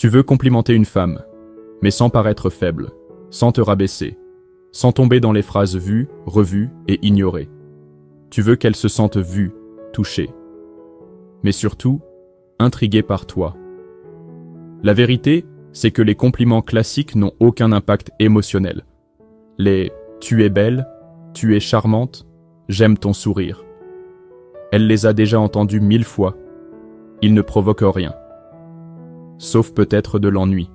Tu veux complimenter une femme, mais sans paraître faible, sans te rabaisser, sans tomber dans les phrases vues, revues et ignorées. Tu veux qu'elle se sente vue, touchée, mais surtout, intriguée par toi. La vérité, c'est que les compliments classiques n'ont aucun impact émotionnel. Les « tu es belle »,« tu es charmante »,« j'aime ton sourire ». Elle les a déjà entendus 1000 fois. Ils ne provoquent rien. Sauf peut-être de l'ennui.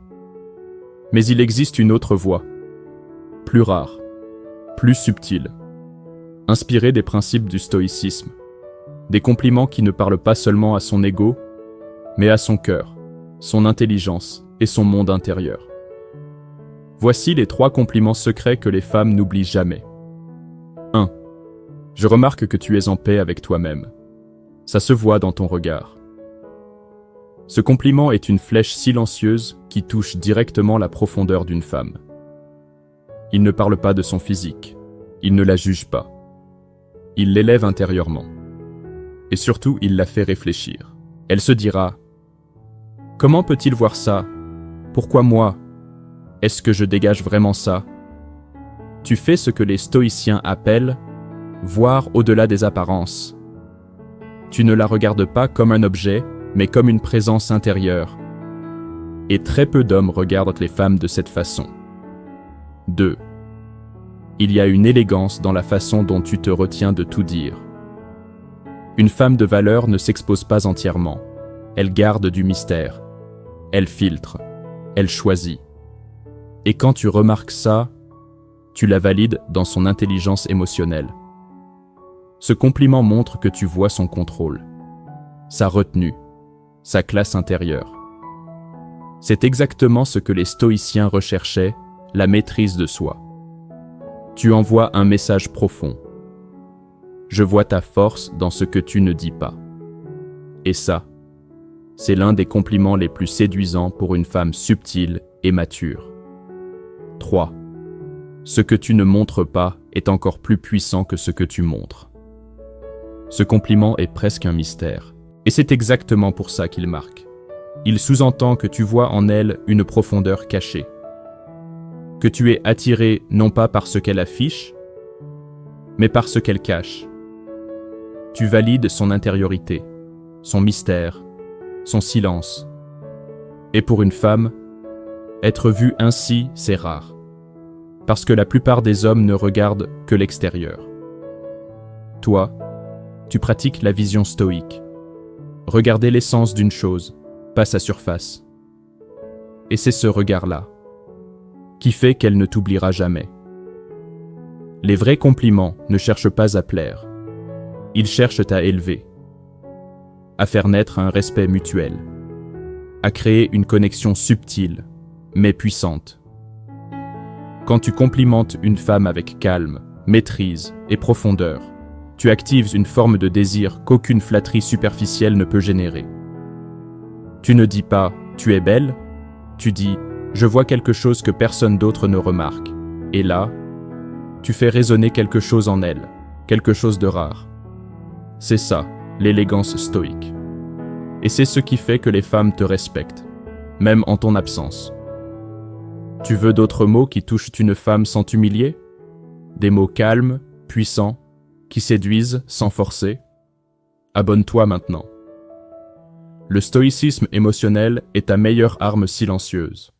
Mais il existe une autre voie, plus rare, plus subtile, inspirée des principes du stoïcisme, des compliments qui ne parlent pas seulement à son ego, mais à son cœur, son intelligence et son monde intérieur. Voici les 3 compliments secrets que les femmes n'oublient jamais. 1. Je remarque que tu es en paix avec toi-même. Ça se voit dans ton regard. Ce compliment est une flèche silencieuse qui touche directement la profondeur d'une femme. Il ne parle pas de son physique, il ne la juge pas. Il l'élève intérieurement. Et surtout, il la fait réfléchir. Elle se dira « Comment peut-il voir ça ? Pourquoi moi ? Est-ce que je dégage vraiment ça ?» Tu fais ce que les stoïciens appellent « voir au-delà des apparences ». Tu ne la regardes pas comme un objet, mais comme une présence intérieure. Et très peu d'hommes regardent les femmes de cette façon. 2. Il y a une élégance dans la façon dont tu te retiens de tout dire. Une femme de valeur ne s'expose pas entièrement. Elle garde du mystère. Elle filtre. Elle choisit. Et quand tu remarques ça, tu la valides dans son intelligence émotionnelle. Ce compliment montre que tu vois son contrôle, sa retenue, sa classe intérieure. C'est exactement ce que les stoïciens recherchaient, la maîtrise de soi. Tu envoies un message profond. Je vois ta force dans ce que tu ne dis pas. Et ça, c'est l'un des compliments les plus séduisants pour une femme subtile et mature. 3. Ce que tu ne montres pas est encore plus puissant que ce que tu montres. Ce compliment est presque un mystère. Et c'est exactement pour ça qu'il marque. Il sous-entend que tu vois en elle une profondeur cachée. Que tu es attiré non pas par ce qu'elle affiche, mais par ce qu'elle cache. Tu valides son intériorité, son mystère, son silence. Et pour une femme, être vue ainsi, c'est rare. Parce que la plupart des hommes ne regardent que l'extérieur. Toi, tu pratiques la vision stoïque. Regarder l'essence d'une chose, pas sa surface. Et c'est ce regard-là qui fait qu'elle ne t'oubliera jamais. Les vrais compliments ne cherchent pas à plaire. Ils cherchent à élever, à faire naître un respect mutuel, à créer une connexion subtile, mais puissante. Quand tu complimentes une femme avec calme, maîtrise et profondeur, tu actives une forme de désir qu'aucune flatterie superficielle ne peut générer. Tu ne dis pas « tu es belle », tu dis « je vois quelque chose que personne d'autre ne remarque ». Et là, tu fais résonner quelque chose en elle, quelque chose de rare. C'est ça, l'élégance stoïque. Et c'est ce qui fait que les femmes te respectent, même en ton absence. Tu veux d'autres mots qui touchent une femme sans t'humilier ? Des mots calmes, puissants, qui séduisent sans forcer ? Abonne-toi maintenant. Le stoïcisme émotionnel est ta meilleure arme silencieuse.